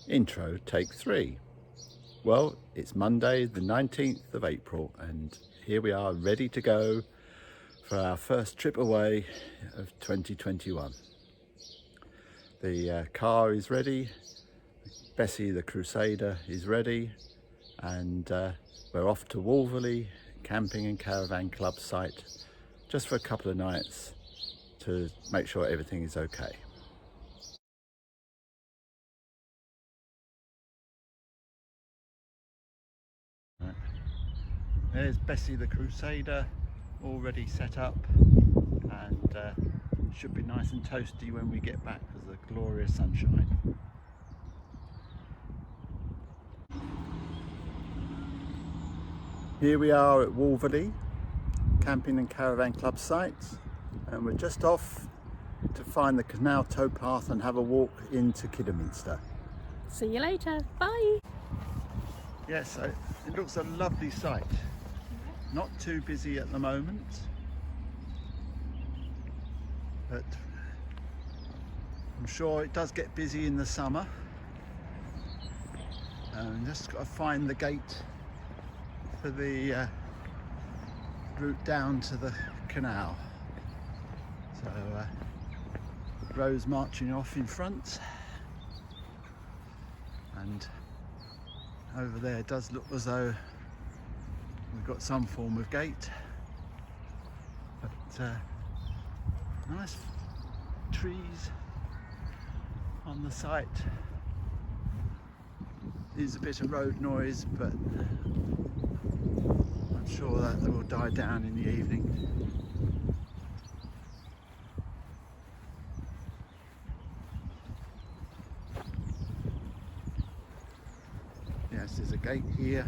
Intro take 3. Well, it's Monday the 19th of April and here we are ready to go for our first trip away of 2021. The car is ready, Bessie the Crusader is ready, and we're off to Wolverley Camping and Caravan Club site just for a couple of nights to make sure everything is okay. There's Bessie the Crusader already set up, and should be nice and toasty when we get back because of the glorious sunshine. Here we are at Wolverley Camping and Caravan Club site, and we're just off to find the canal towpath and have a walk into Kidderminster. See you later, bye! Yes, it looks a lovely site. Not too busy at the moment, but I'm sure it does get busy in the summer. Just got to find the gate for the route down to the canal. So Rose marching off in front, and over there it does look as though we've got some form of gate, but nice trees on the site. There's a bit of road noise, but I'm sure that will die down in the evening. Yes, there's a gate here.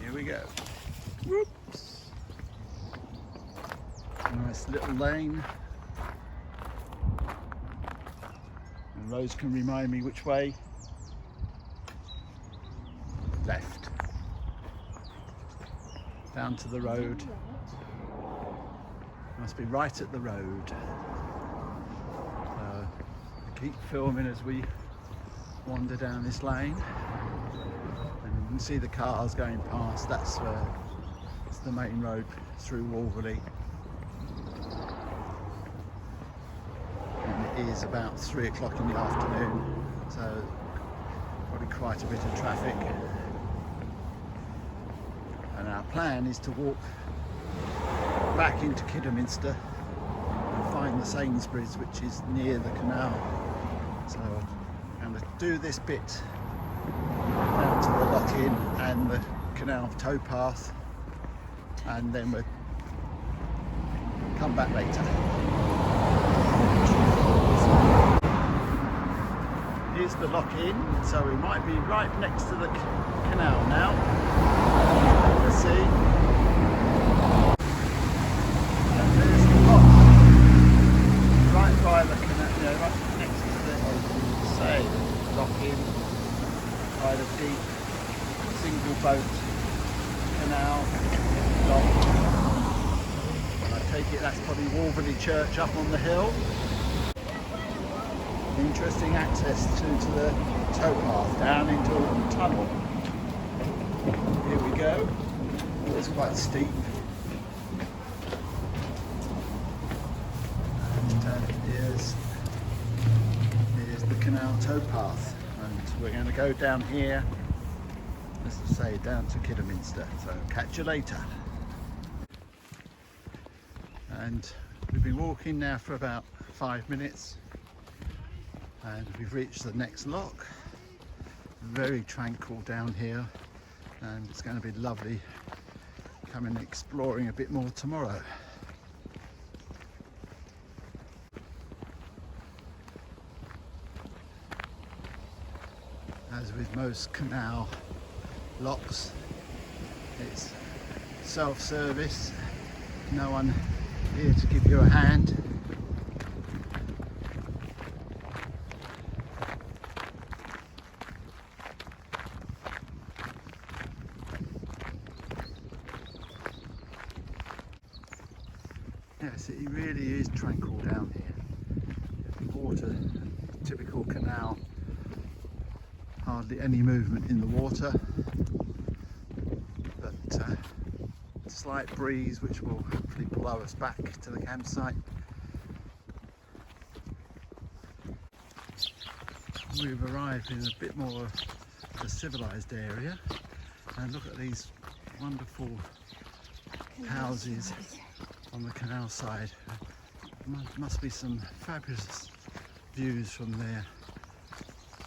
Here we go. Whoops. Nice little lane. And Rose can remind me which way. Left. Down to the road. Must be right at the road. Keep filming as we wander down this lane, and you can see the cars going past. That's the main road through Wolverley, and it is about 3 o'clock in the afternoon, so probably quite a bit of traffic. And our plan is to walk back into Kidderminster and find the Sainsbury's, which is near the canal. So I'm going to do this bit down to the lock-in and the canal towpath, and then we'll come back later. Here's the lock-in, so we might be right next to the canal now. Let's see. By the canal, right next to the lock-in by the deep single boat canal dock. And I take it that's probably Wolverley Church up on the hill. Interesting access to the towpath down into a tunnel. Here we go. It's quite steep. Here's the canal towpath, and we're going to go down here, as I say, down to Kidderminster. So catch you later. And we've been walking now for about 5 minutes, and we've reached the next lock. Very tranquil down here, and it's going to be lovely coming exploring a bit more tomorrow. As with most canal locks, it's self-service, no one here to give you a hand. Yes, it really is tranquil down here. Water, typical canal, hardly any movement in the water, but slight breeze which will hopefully blow us back to the campsite. We've arrived in a bit more of a civilised area, and look at these wonderful houses on the canal side. Must be some fabulous views from there,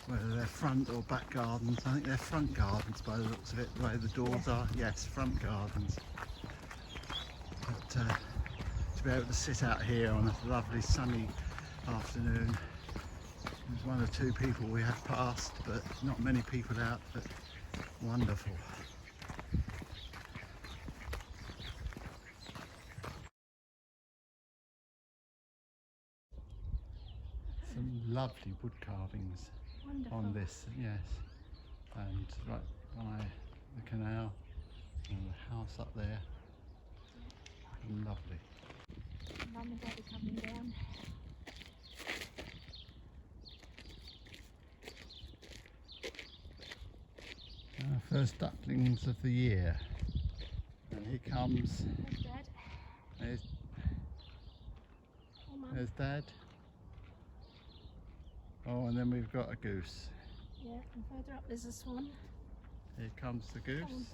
whether they're front or back gardens. I think they're front gardens by the looks of it, the way the doors are. Yes, front gardens. But to be able to sit out here on a lovely sunny afternoon. There's one or two people we have passed, but not many people out, but wonderful. Some lovely wood carvings. Wonderful. On this, yes. And right by the canal and the house up there. Lovely. Mum and Daddy coming down. Our first ducklings of the year. And here comes. There's Dad. There's Dad. Oh, and then we've got a goose. Yeah, and further up there's a swan. Here comes the goose.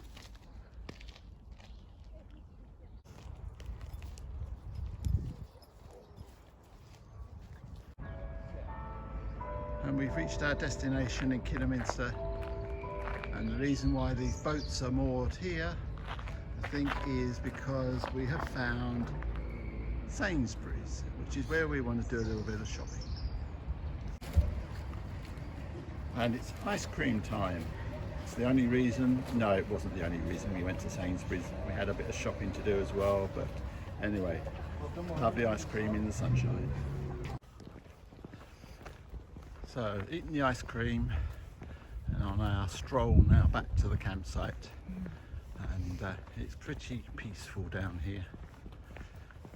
And we've reached our destination in Kidderminster, and the reason why these boats are moored here, I think, is because we have found Sainsbury's, which is where we want to do a little bit of shopping. And it's ice cream time. It's the only reason, no, it wasn't the only reason we went to Sainsbury's. We had a bit of shopping to do as well, but anyway, lovely ice cream in the sunshine. So, eating the ice cream, and on our stroll now back to the campsite. And it's pretty peaceful down here.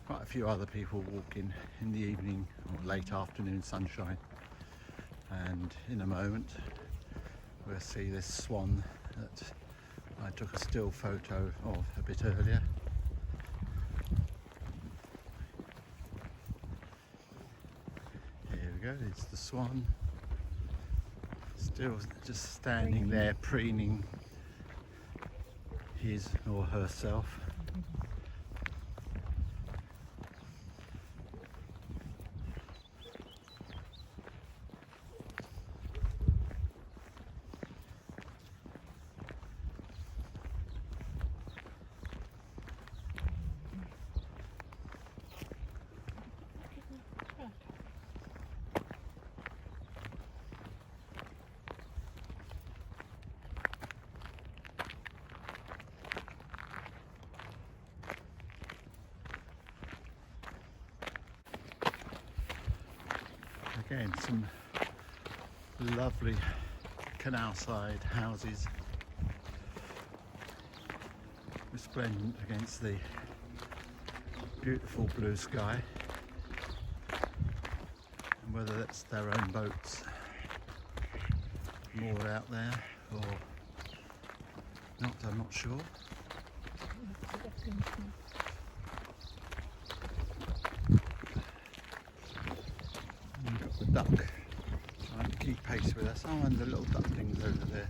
Quite a few other people walking in the evening or late afternoon sunshine. And in a moment we'll see this swan that I took a still photo of a bit earlier. Here we go, it's the swan, still just standing there preening his or herself. Again, some lovely canal side houses, resplendent against the beautiful blue sky, and whether that's their own boats moored out there or not, I'm not sure. We've got the duck trying to keep pace with us. Oh, and the little ducklings over there.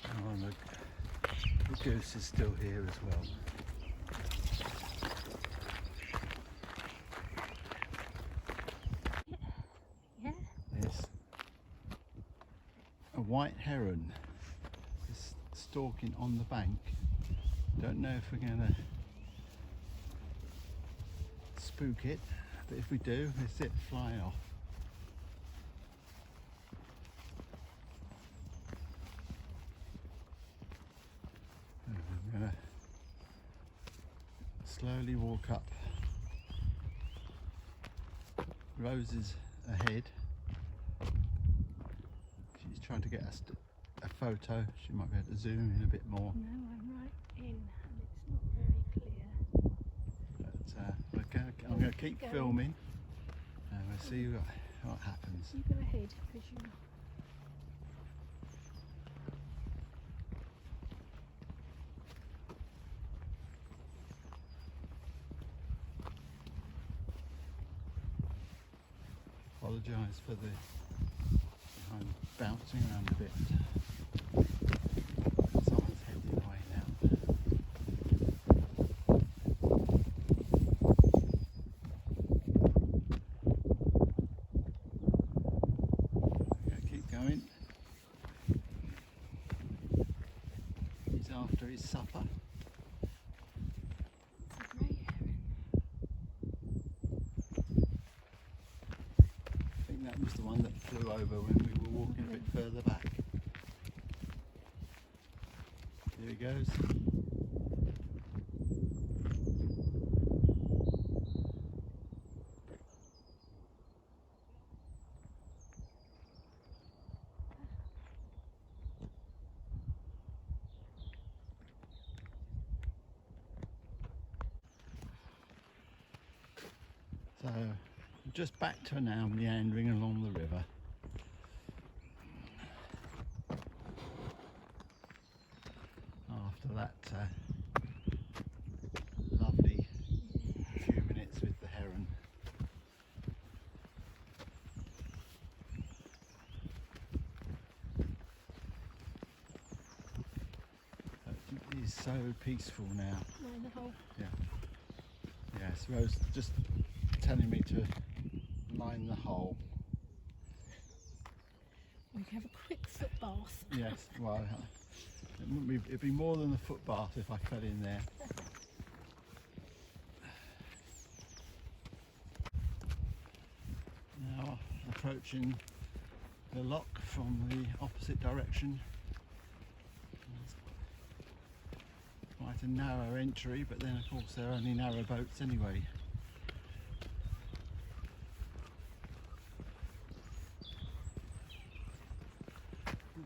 Oh, and the goose is still here as well. Yeah. Yes. A white heron is stalking on the bank. Don't know if we're going to spook it, but if we do, it's it fly off. I'm going to slowly walk up. Rose is ahead. She's trying to get us a photo. She might be able to zoom in a bit more. No, I'm right in and it's not very clear. But I'm going to keep filming and we'll see what happens. You go ahead because you Apologise for I'm bouncing around a bit. Someone's heading away now. Okay, keep going. He's after his supper. it's a grey heron. I think that was the one that flew over when we were walking a bit further back. Here he goes. So, just back to now meandering along the river. After that lovely few minutes with the heron. It is so peaceful now. Mind the hole. Yeah. Yes, Rose just telling me to line the hole. We can have a quick foot bath. Yes, well, it'd be more than a foot bath if I fell in there. Now approaching the lock from the opposite direction. Quite a narrow entry, but then of course there are only narrow boats anyway.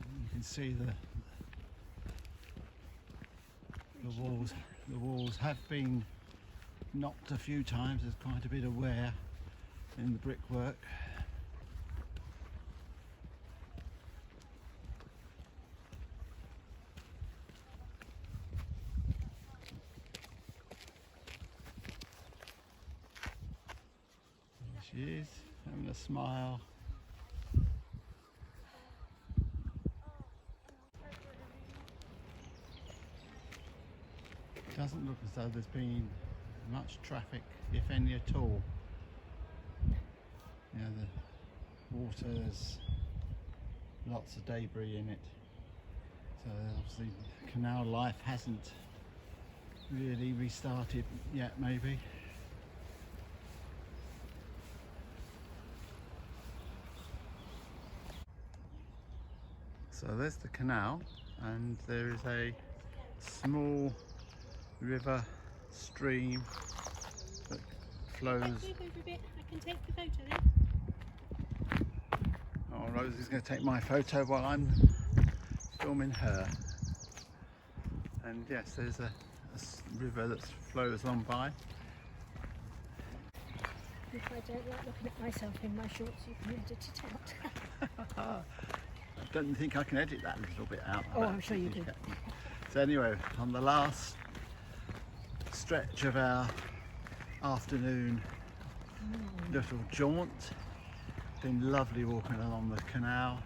You can see the walls have been knocked a few times. There's quite a bit of wear in the brickwork. There she is, having a smile. Doesn't look as though there's been much traffic, if any at all. You know, the water's lots of debris in it. So obviously canal life hasn't really restarted yet, maybe. So there's the canal, and there is a small river stream that flows. Move a bit. I can take the photo then. Oh, Rosie's going to take my photo while I'm filming her. And yes, there's a river that flows along by. If I don't like looking at myself in my shorts, you can edit it out. I don't think I can edit that little bit out. Oh, I'm sure you do. So anyway, on the last stretch of our afternoon little jaunt, been lovely walking along the canal,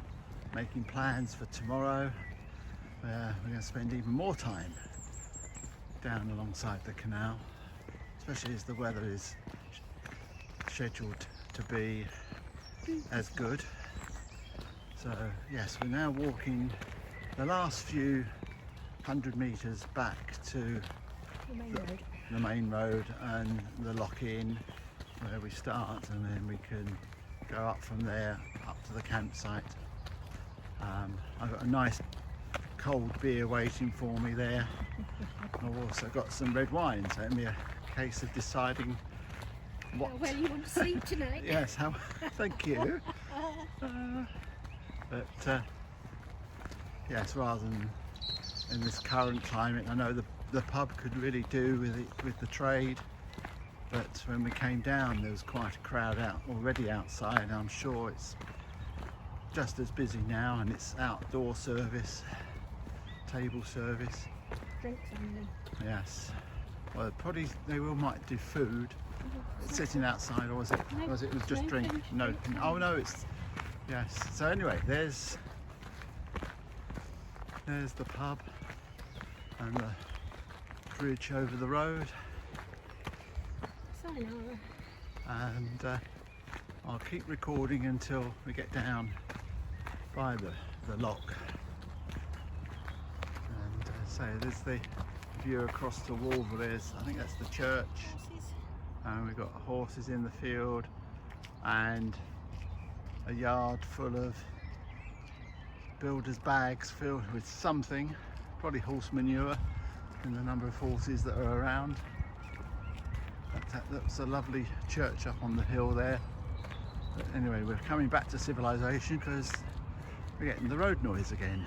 making plans for tomorrow, where we're going to spend even more time down alongside the canal, especially as the weather is scheduled to be as good. So yes, we're now walking the last few 100 metres back to the main road and the lock-in where we start, and then we can go up from there up to the campsite. I've got a nice cold beer waiting for me there. I've also got some red wine, so it'll be a case of deciding what. Where you want to sleep tonight? Yes, thank you. But yes, rather than in this current climate. I know the pub could really do with the trade, but when we came down there was quite a crowd out already outside. I'm sure it's just as busy now, and it's outdoor service, table service. Drinks only. Yes. Well, probably they might do food. Sitting outside, or was it? No, Was it was just no, drink? drink, No. drink. Oh no, it's yes. So anyway, there's the pub and the bridge over the road, Sayonara. and I'll keep recording until we get down by the lock. And so there's the view across the Wolverley. I think that's the church. Horses. And we've got horses in the field and a yard full of builders' bags filled with something, probably horse manure, in the number of horses that are around. That's a lovely church up on the hill there. But anyway, we're coming back to civilization because we're getting the road noise again.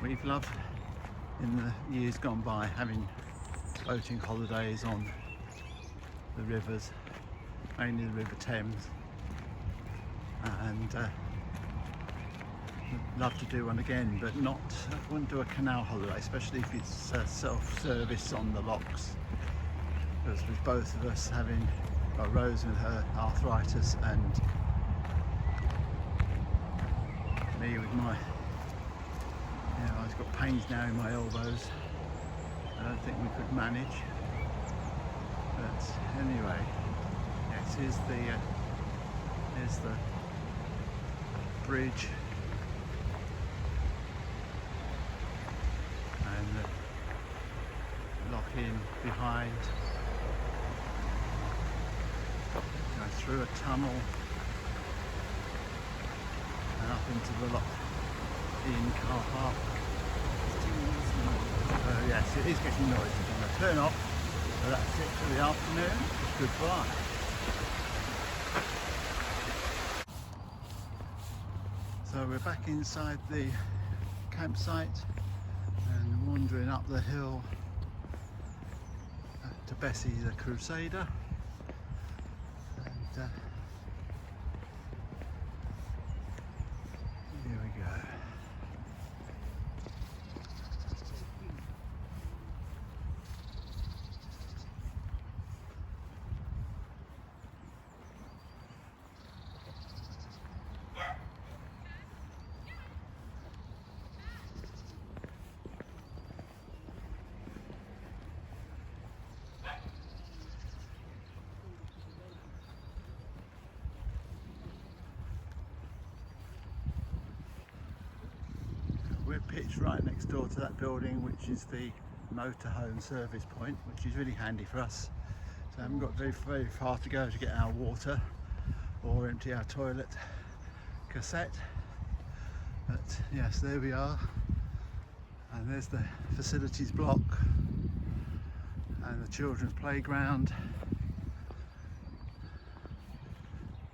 We've loved in the years gone by having boating holidays on the rivers, mainly the River Thames, and would love to do one again, but wouldn't do a canal holiday, especially if it's self-service on the locks, because with both of us having, well, Rose with her arthritis and me with my, I've got pains now in my elbows. I don't think we could manage. But anyway, yes, here's the bridge and the lock in behind. Go through a tunnel and up into the lock in car park. Yes, it is getting noisy. I'm going to turn off. So that's it for the afternoon. Goodbye. So we're back inside the campsite and wandering up the hill to Bessie the Crusader. And here we go. We're pitched right next door to that building, which is the motorhome service point, which is really handy for us. So I haven't got very far to go to get our water or empty our toilet cassette. But yes, there we are. And there's the facilities block and the children's playground,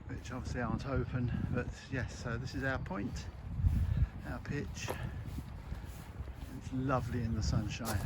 which obviously aren't open. But yes, so this is our point, our pitch. It's lovely in the sunshine.